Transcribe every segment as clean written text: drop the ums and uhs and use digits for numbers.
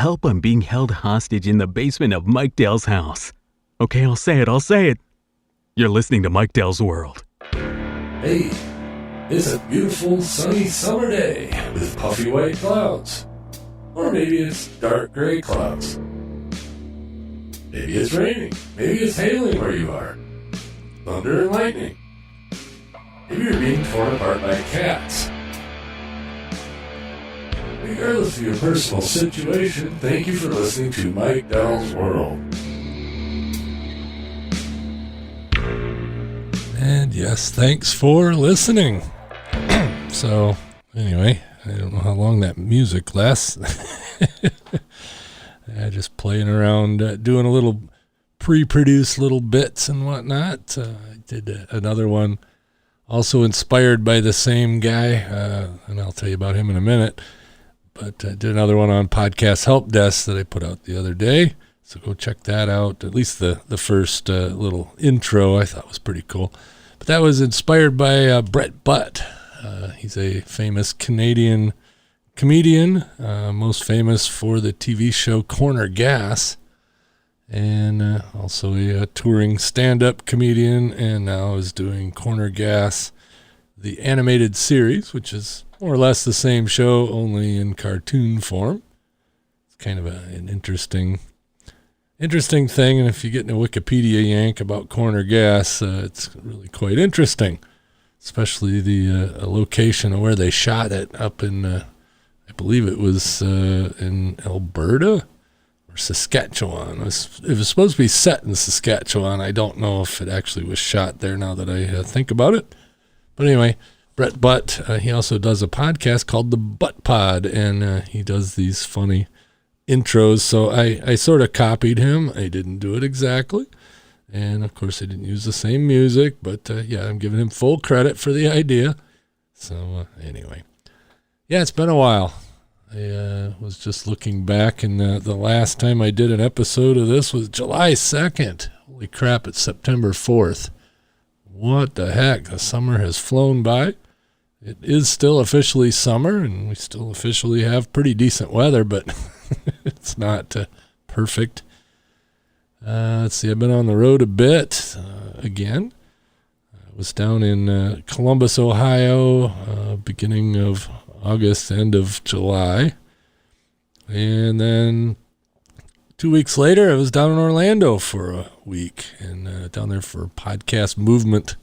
help, I'm being held hostage in the basement of Mike Dell's house. Okay, I'll say it. You're listening to Mike Dell's World. Hey, it's a beautiful sunny summer day with puffy white clouds. Or maybe it's dark gray clouds. Maybe it's raining. Maybe it's hailing where you are. Thunder and lightning. Maybe you're being torn apart by cats. Regardless of your personal situation, thank you for listening to Mike Dell's World. And yes, thanks for listening. So, anyway, I don't know how long that music lasts. Just playing around, doing a little pre-produced little bits and whatnot. I did another one, also inspired by the same guy, and I'll tell you about him in a minute. But I did another one on Podcast Help Desk that I put out the other day. So go check that out. At least the first little intro I thought was pretty cool. But that was inspired by Brett Butt. He's a famous Canadian comedian, most famous for the TV show Corner Gas, and also a touring stand-up comedian, and now is doing Corner Gas, the animated series, which is more or less the same show, only in cartoon form. It's kind of an interesting thing, and if you get in a Wikipedia yank about Corner Gas, it's really quite interesting, especially the location of where they shot it up in, I believe it was in Alberta or Saskatchewan. It was supposed to be set in Saskatchewan. I don't know if it actually was shot there now that I think about it. But anyway, Brett Butt, he also does a podcast called The Butt Pod, and he does these funny intros. So I sort of copied him. I didn't do it exactly. And of course I didn't use the same music, but yeah, I'm giving him full credit for the idea. So anyway, yeah, it's been a while. I was just looking back, and the last time I did an episode of this was July 2nd. Holy crap, it's September 4th. What the heck? The summer has flown by. It is still officially summer, and we still officially have pretty decent weather, but it's not perfect. Let's see, I've been on the road a bit again. I was down in Columbus, Ohio, beginning of August, end of July. And then 2 weeks later, I was down in Orlando for a week, and down there for Podcast Movement,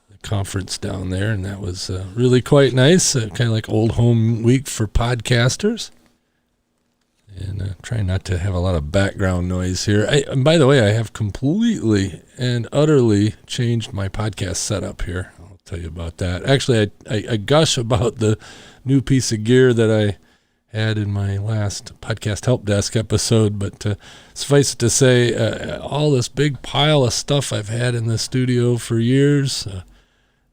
the conference down there, and that was really quite nice, kind of like old home week for podcasters. And trying not to have a lot of background noise here. And by the way, I have completely and utterly changed my podcast setup here. I'll tell you about that. Actually, I gush about the new piece of gear that I had in my last Podcast Help Desk episode, but suffice it to say, all this big pile of stuff I've had in the studio for years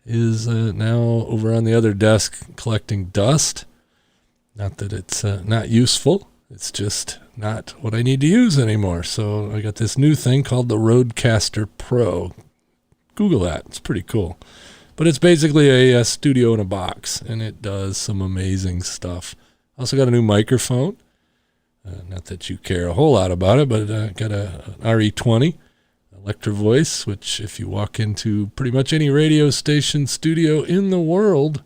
is now over on the other desk collecting dust. Not that it's not useful. It's just not what I need to use anymore. So I got this new thing called the Rodecaster Pro. Google that. It's pretty cool. But it's basically a studio in a box, and it does some amazing stuff. I also got a new microphone. Not that you care a whole lot about it, but I got an RE20 Electro Voice, which if you walk into pretty much any radio station studio in the world,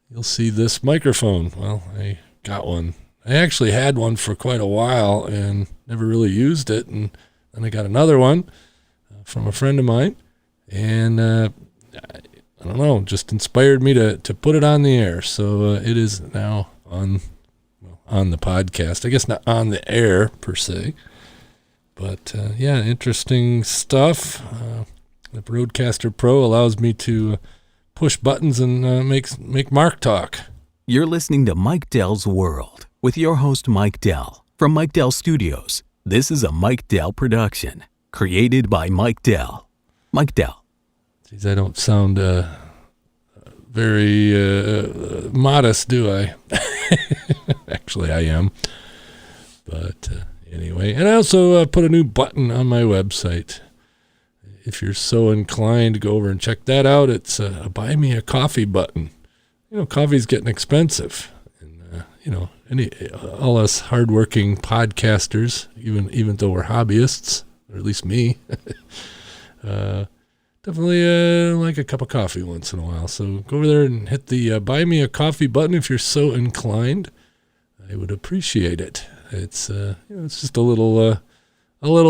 you'll see this microphone. Well, I got one. I actually had one for quite a while and never really used it. And then I got another one from a friend of mine. And I don't know, just inspired me to put it on the air. So it is now on the podcast. I guess not on the air per se. But yeah, interesting stuff. The Rodecaster Pro allows me to push buttons and make Mark talk. You're listening to Mike Dell's World with your host, Mike Dell. From Mike Dell Studios, this is a Mike Dell production, created by Mike Dell. Mike Dell. Geez, I don't sound very modest, do I? Actually, I am. But anyway, and I also put a new button on my website. If you're so inclined to go over and check that out, it's a Buy Me a Coffee button. You know, coffee's getting expensive. And all us hardworking podcasters, even though we're hobbyists, or at least me, definitely like a cup of coffee once in a while. So go over there and hit the buy me a coffee button if you're so inclined. I would appreciate it. It's it's just a little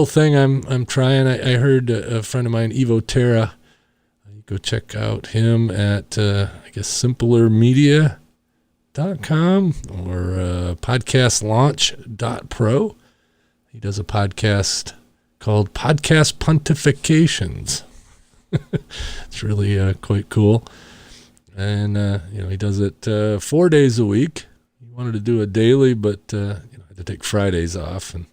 thing I'm trying. I heard a friend of mine, Evo Terra. You go check out him at I guess simplermedia.com or podcastlaunch.pro. He does a podcast called Podcast Pontifications. It's really quite cool. And he does it 4 days a week. He wanted to do a daily, but I had to take Fridays off, and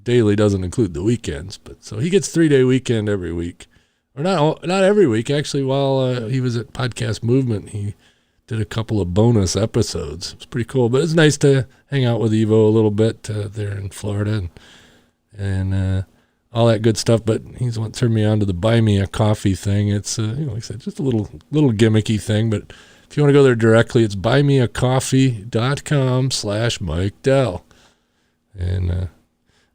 daily doesn't include the weekends. But so he gets 3-day weekend every week, or not every week actually. While he was at Podcast Movement, he did a couple of bonus episodes. It's pretty cool, but it's nice to hang out with Evo a little bit there in Florida and all that good stuff. But he's what turned me on to the buy me a coffee thing. It's like I said, just a little gimmicky thing, but if you want to go there directly, it's buymeacoffee.com/Mike Dell. And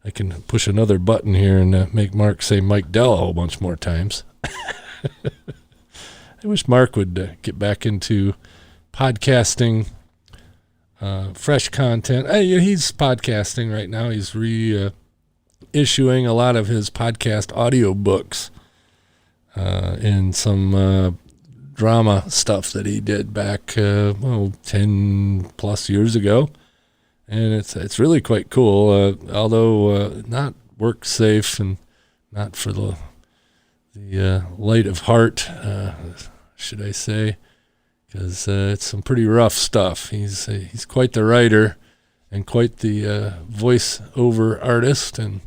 I can push another button here and make Mark say Mike Dell a whole bunch more times. I wish Mark would get back into podcasting, fresh content. He's podcasting right now. He's reissuing a lot of his podcast audio books and some drama stuff that he did back 10 plus years ago, and it's really quite cool, although not work safe and not for the light of heart, should I say, because it's some pretty rough stuff. He's quite the writer and quite the voice-over artist and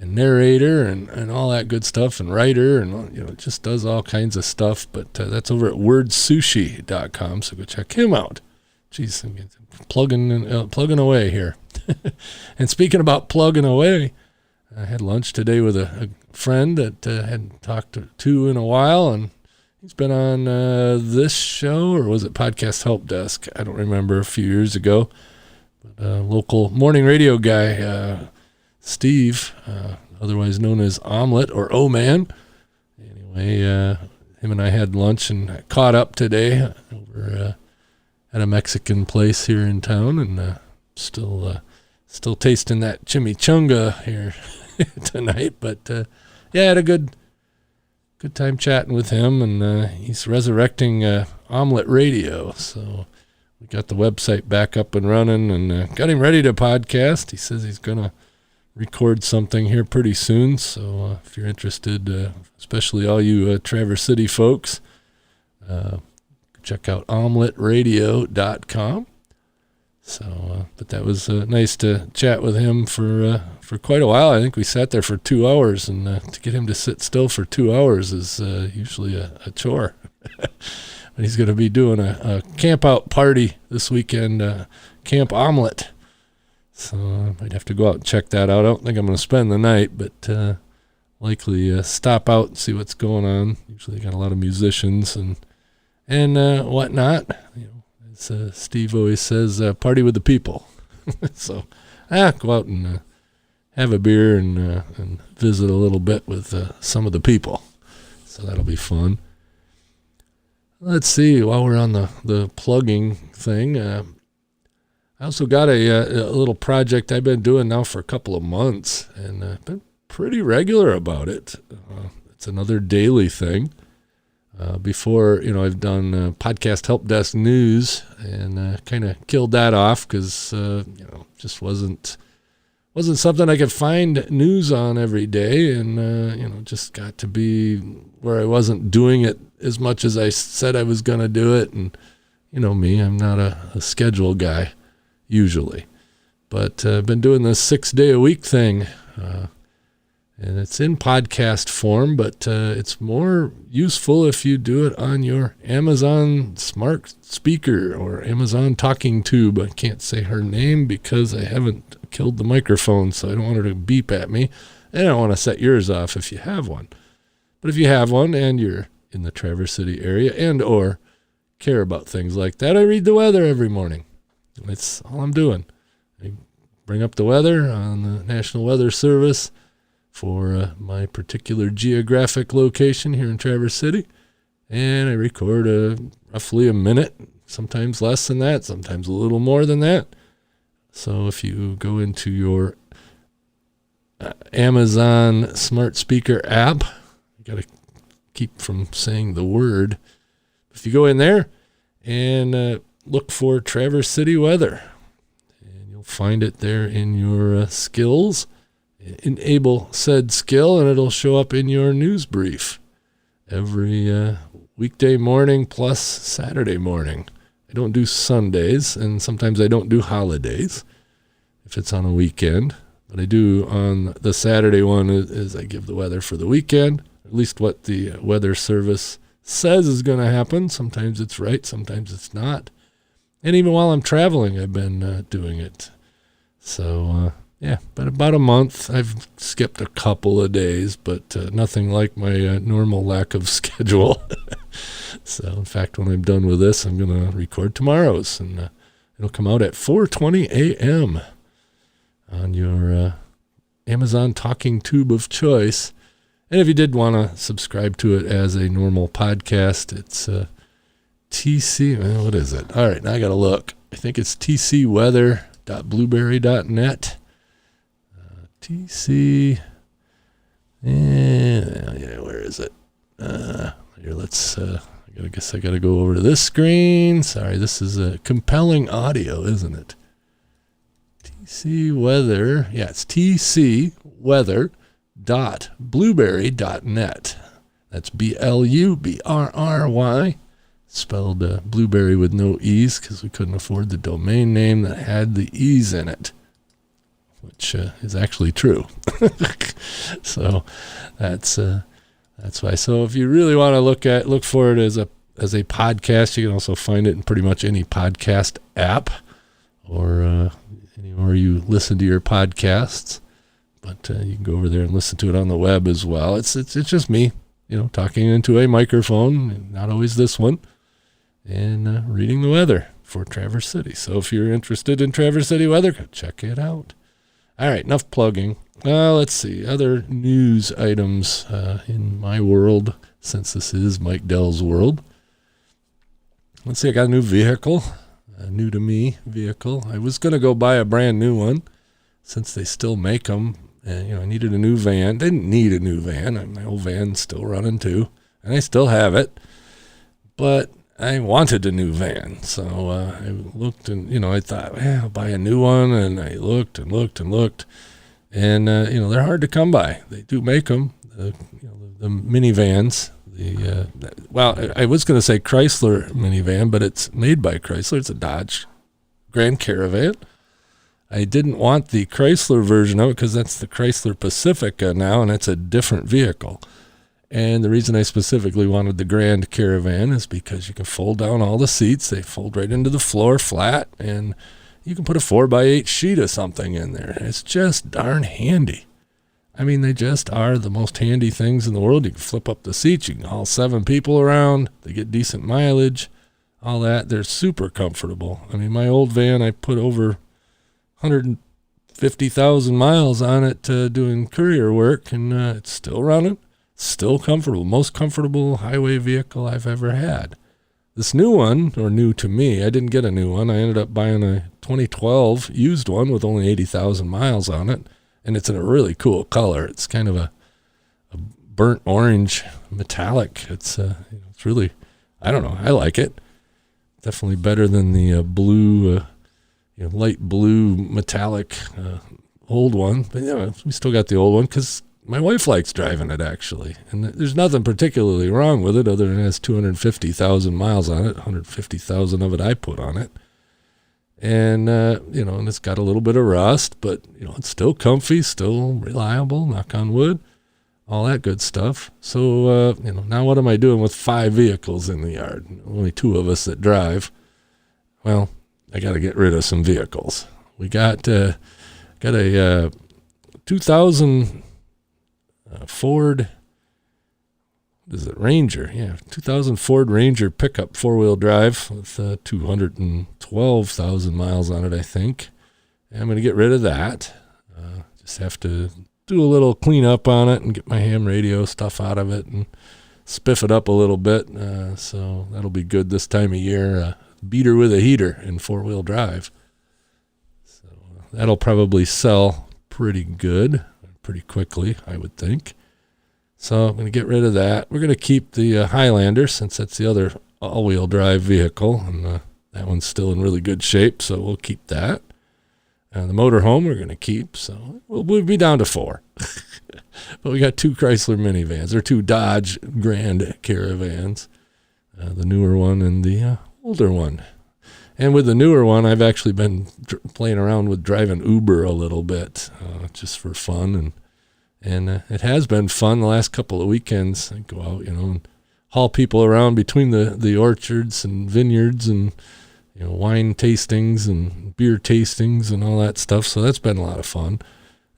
narrator and all that good stuff, and writer, and just does all kinds of stuff. But that's over at wordsushi.com, so go check him out. Jeez, I'm plugging away here. And speaking about plugging away, I had lunch today with a friend that hadn't talked to in a while, and he's been on this show, or was it Podcast Help Desk? I don't remember, a few years ago. But local morning radio guy, Steve, otherwise known as Omelet or O-Man. Anyway, him and I had lunch and caught up today over at a Mexican place here in town, and still tasting that chimichanga here tonight. But I had a good time chatting with him, and he's resurrecting Omelet Radio, so we got the website back up and running, and got him ready to podcast. He says he's gonna record something here pretty soon, so if you're interested, especially all you Traverse City folks, check out omeletradio.com. So, but that was nice to chat with him for quite a while. I think we sat there for 2 hours, and to get him to sit still for 2 hours is usually a chore. But he's going to be doing a camp out party this weekend, Camp Omelet. So I might have to go out and check that out. I don't think I'm going to spend the night, but likely stop out and see what's going on. Usually got a lot of musicians and whatnot. As Steve always says, party with the people. So go out and have a beer and visit a little bit with some of the people. So that'll be fun. Let's see, while we're on the plugging thing, I also got a little project I've been doing now for a couple of months, and I've been pretty regular about it. It's another daily thing. Before, I've done Podcast Help Desk News, and kind of killed that off because, just wasn't something I could find news on every day, and, just got to be where I wasn't doing it as much as I said I was going to do it. And, me, I'm not a schedule guy usually, but I've been doing this 6-day-a-week thing, and it's in podcast form, but it's more useful if you do it on your Amazon smart speaker or Amazon talking tube. I can't say her name because I haven't killed the microphone, so I don't want her to beep at me. And I don't want to set yours off if you have one. But if you have one and you're in the Traverse City area and or care about things like that, I read the weather every morning. That's all I'm doing. I bring up the weather on the National Weather Service for my particular geographic location here in Traverse City, and I record roughly a minute, sometimes less than that, sometimes a little more than that. So if you go into your Amazon smart speaker app, you got to keep from saying the word. If you go in there and look for Traverse City weather, and you'll find it there in your skills. Enable said skill, and it'll show up in your news brief every weekday morning plus Saturday morning. I don't do Sundays, and sometimes I don't do holidays if it's on a weekend. But I do on the Saturday one is I give the weather for the weekend, at least what the weather service says is going to happen. Sometimes it's right, sometimes it's not. And even while I'm traveling, I've been doing it. So, but about a month. I've skipped a couple of days, but nothing like my normal lack of schedule. So, in fact, when I'm done with this, I'm going to record tomorrow's, and it'll come out at 4:20 a.m. on your Amazon talking tube of choice. And if you did want to subscribe to it as a normal podcast, it's TC, what is it? All right, now I got to look. I think it's tcweather.blubrry.net. TC, where is it? Here, let's, I guess I got to go over to this screen. Sorry, this is a compelling audio, isn't it? TC Weather, it's tcweather.blubrry.net. That's BLUBRRY, spelled blueberry with no E's because we couldn't afford the domain name that had the E's in it, which is actually true. So that's why. So if you really want to look for it as a podcast, you can also find it in pretty much any podcast app or anywhere you listen to your podcasts. But you can go over there and listen to it on the web as well. It's just me, talking into a microphone, not always this one, and reading the weather for Traverse City. So if you're interested in Traverse City weather, go check it out. All right, enough plugging. Let's see, other news items in my world, since this is Mike Dell's world. Let's see, I got a new vehicle, a new to me vehicle. I was going to go buy a brand new one since they still make them. And, I needed a new van. Didn't need a new van. My old van's still running too, and I still have it. But I wanted a new van. So I looked and, I thought, I'll buy a new one. And I looked and looked and looked. And, they're hard to come by. They do make them, the minivans. I was going to say Chrysler minivan, but it's made by Chrysler. It's a Dodge Grand Caravan. I didn't want the Chrysler version of it because that's the Chrysler Pacifica now, and it's a different vehicle. And the reason I specifically wanted the Grand Caravan is because you can fold down all the seats. They fold right into the floor flat, and you can put a 4x8 sheet of something in there. It's just darn handy. I mean, they just are the most handy things in the world. You can flip up the seats. You can haul 7 people around. They get decent mileage, all that. They're super comfortable. I mean, my old van, I put over 150,000 miles on it doing courier work, and it's still running, still comfortable. Most comfortable highway vehicle I've ever had. This new one, or new to me, I didn't get a new one. I ended up buying a 2012 used one with only 80,000 miles on it, and it's in a really cool color. It's kind of a burnt orange metallic. It's really, I don't know, I like it. Definitely better than the blue, light blue metallic old one. But we still got the old one because my wife likes driving it, actually. And there's nothing particularly wrong with it other than it has 250,000 miles on it. 150,000 of it I put on it. And, and it's got a little bit of rust, but, it's still comfy, still reliable, knock on wood, all that good stuff. So, now what am I doing with 5 vehicles in the yard? Only 2 of us that drive. Well, I got to get rid of some vehicles. We got a 2000 Ford. is it Ranger? Yeah, 2000 Ford Ranger pickup 4-wheel drive with 212,000 miles on it, I think. And I'm going to get rid of that. Just have to do a little cleanup on it and get my ham radio stuff out of it and spiff it up a little bit. So that'll be good this time of year. Beater with a heater in 4-wheel drive. So that'll probably sell pretty good, pretty quickly, I would think. So I'm going to get rid of that. We're going to keep the Highlander since that's the other all-wheel drive vehicle, and that one's still in really good shape, so we'll keep that. The motorhome we're going to keep, so we'll be down to 4. But we got 2 Chrysler minivans, or 2 Dodge Grand Caravans, the newer one and the older one. And with the newer one, I've actually been playing around with driving Uber a little bit, just for fun, and it has been fun the last couple of weekends. I go out, and haul people around between the orchards and vineyards and wine tastings and beer tastings and all that stuff. So that's been a lot of fun.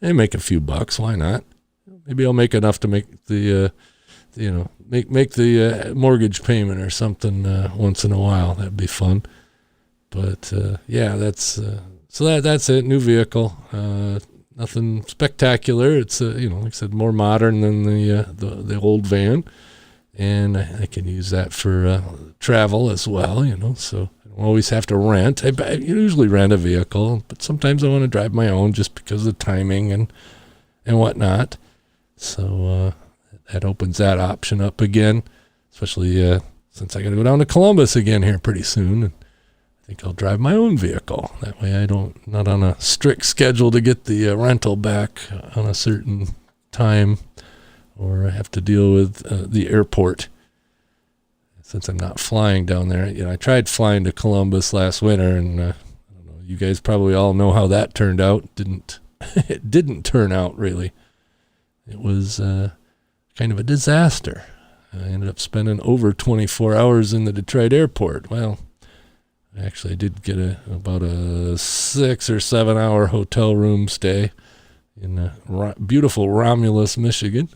And make a few bucks. Why not? Maybe I'll make enough to make the make the mortgage payment or something once in a while. That'd be fun. But yeah, that's that's it. New vehicle. Nothing spectacular. It's like I said, more modern than the old van, and I can use that for travel as well. So I don't always have to rent. I usually rent a vehicle, but sometimes I want to drive my own just because of timing and whatnot. So that opens that option up again, especially since I got to go down to Columbus again here pretty soon. And I think I'll drive my own vehicle. That way not on a strict schedule to get the rental back on a certain time, or I have to deal with the airport since I'm not flying down there. I tried flying to Columbus last winter, and I don't know, you guys probably all know how that turned out. It didn't turn out really. It was kind of a disaster. I ended up spending over 24 hours in the Detroit airport. Well, actually, I did get about a 6 or 7 hour hotel room stay in beautiful Romulus, Michigan,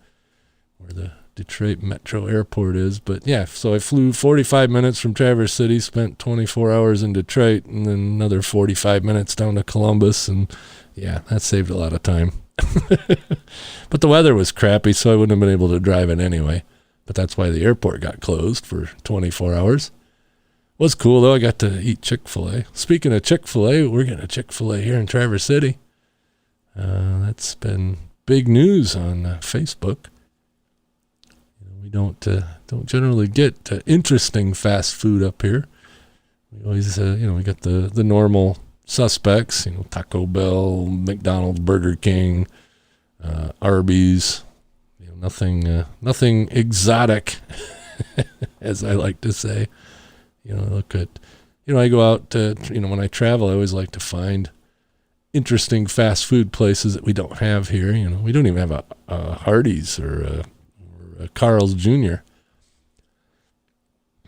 where the Detroit Metro Airport is. But yeah, so I flew 45 minutes from Traverse City, spent 24 hours in Detroit, and then another 45 minutes down to Columbus. And yeah, that saved a lot of time. But the weather was crappy, so I wouldn't have been able to drive it anyway. But that's why the airport got closed for 24 hours. Was cool, though. I got to eat Chick-fil-A. Speaking of Chick-fil-A, we're getting a Chick-fil-A here in Traverse City. That's been big news on Facebook. We don't generally get interesting fast food up here. We always, we got the normal suspects. Taco Bell, McDonald's, Burger King, Arby's. Nothing exotic, as I like to say. Look at, I go out to, when I travel, I always like to find interesting fast food places that we don't have here. We don't even have a Hardee's or a Carl's Jr.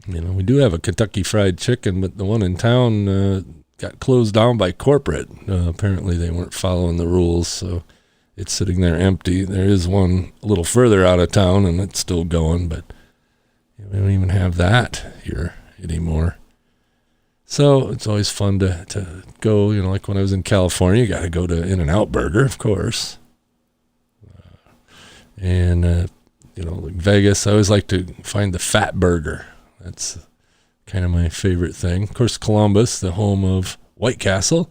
We do have a Kentucky Fried Chicken, but the one in town got closed down by corporate. Apparently they weren't following the rules, so it's sitting there empty. There is one a little further out of town, and it's still going, but we don't even have that here anymore. So it's always fun to go, like when I was in California, you got to go to In-N-Out Burger, of course. And like Vegas, I always like to find the Fat Burger. That's kind of my favorite thing. Of course, Columbus, the home of White Castle.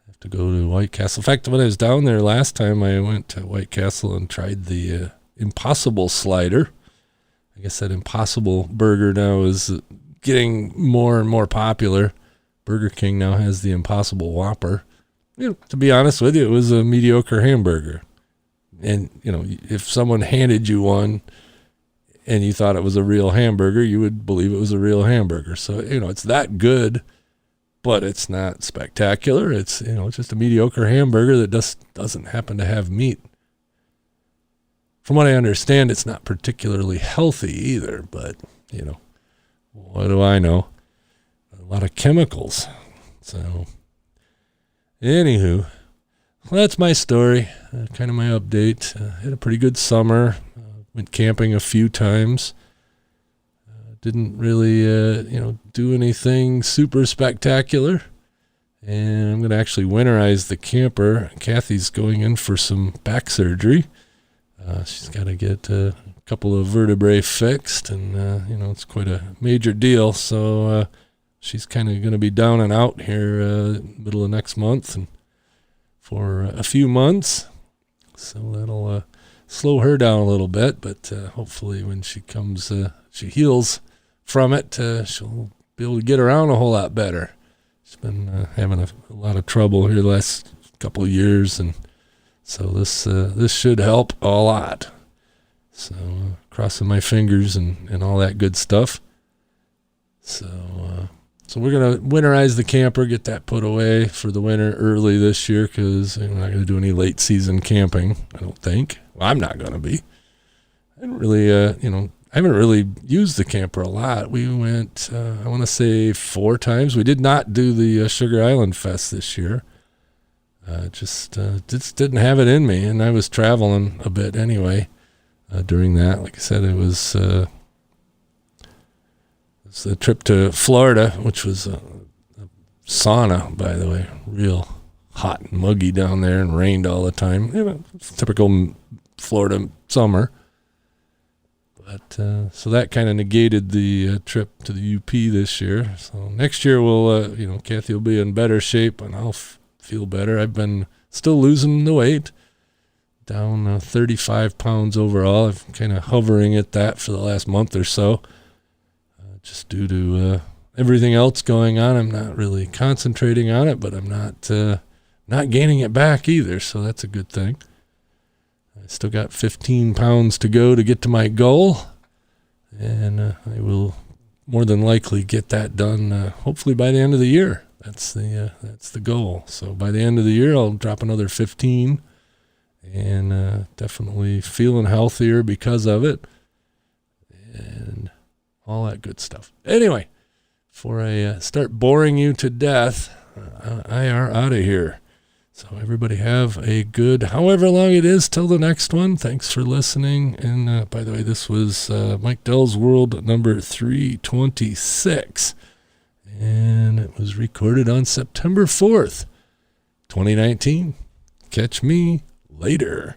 I have to go to White Castle. In fact, when I was down there last time, I went to White Castle and tried the Impossible Slider. I guess that Impossible Burger now is getting more and more popular. Burger King now has the Impossible Whopper. To be honest with you, it was a mediocre hamburger. And, if someone handed you one and you thought it was a real hamburger, you would believe it was a real hamburger. So, it's that good, but it's not spectacular. It's, it's just a mediocre hamburger that just doesn't happen to have meat. From what I understand, it's not particularly healthy either, but, what do I know? A lot of chemicals. So, anywho, well, that's my story, kind of my update. Had a pretty good summer, went camping a few times. Didn't really, do anything super spectacular. And I'm going to actually winterize the camper. Kathy's going in for some back surgery. She's got to get a couple of vertebrae fixed, and, it's quite a major deal. So she's kind of going to be down and out here middle of next month and for a few months. So that'll slow her down a little bit, but hopefully when she comes, she heals from it, she'll be able to get around a whole lot better. She's been having a lot of trouble here the last couple of years, and so this should help a lot. So crossing my fingers and all that good stuff. So we're going to winterize the camper, get that put away for the winter early this year, because we're not going to do any late season camping, I don't think. Well, I'm not going to be. I didn't really, I haven't really used the camper a lot. We went, I want to say 4 times. We did not do the Sugar Island Fest this year. Just didn't have it in me, and I was traveling a bit anyway during that. Like I said, it was a trip to Florida, which was a sauna, by the way. Real hot and muggy down there, and rained all the time. Typical Florida summer. But so that kind of negated the trip to the UP this year. So next year we'll, Kathy will be in better shape, and I'll feel better. I've been still losing the weight, down 35 pounds overall. I'm kind of hovering at that for the last month or so, just due to everything else going on. I'm not really concentrating on it, but I'm not gaining it back either, so that's a good thing. I still got 15 pounds to go to get to my goal, and I will more than likely get that done hopefully by the end of the year. That's the goal. So by the end of the year, I'll drop another 15, and definitely feeling healthier because of it, and all that good stuff. Anyway, before I start boring you to death, I are out of here. So everybody have a good, however long it is till the next one. Thanks for listening. And by the way, this was Mike Dell's World number 326. And it was recorded on September 4th, 2019. Catch me later.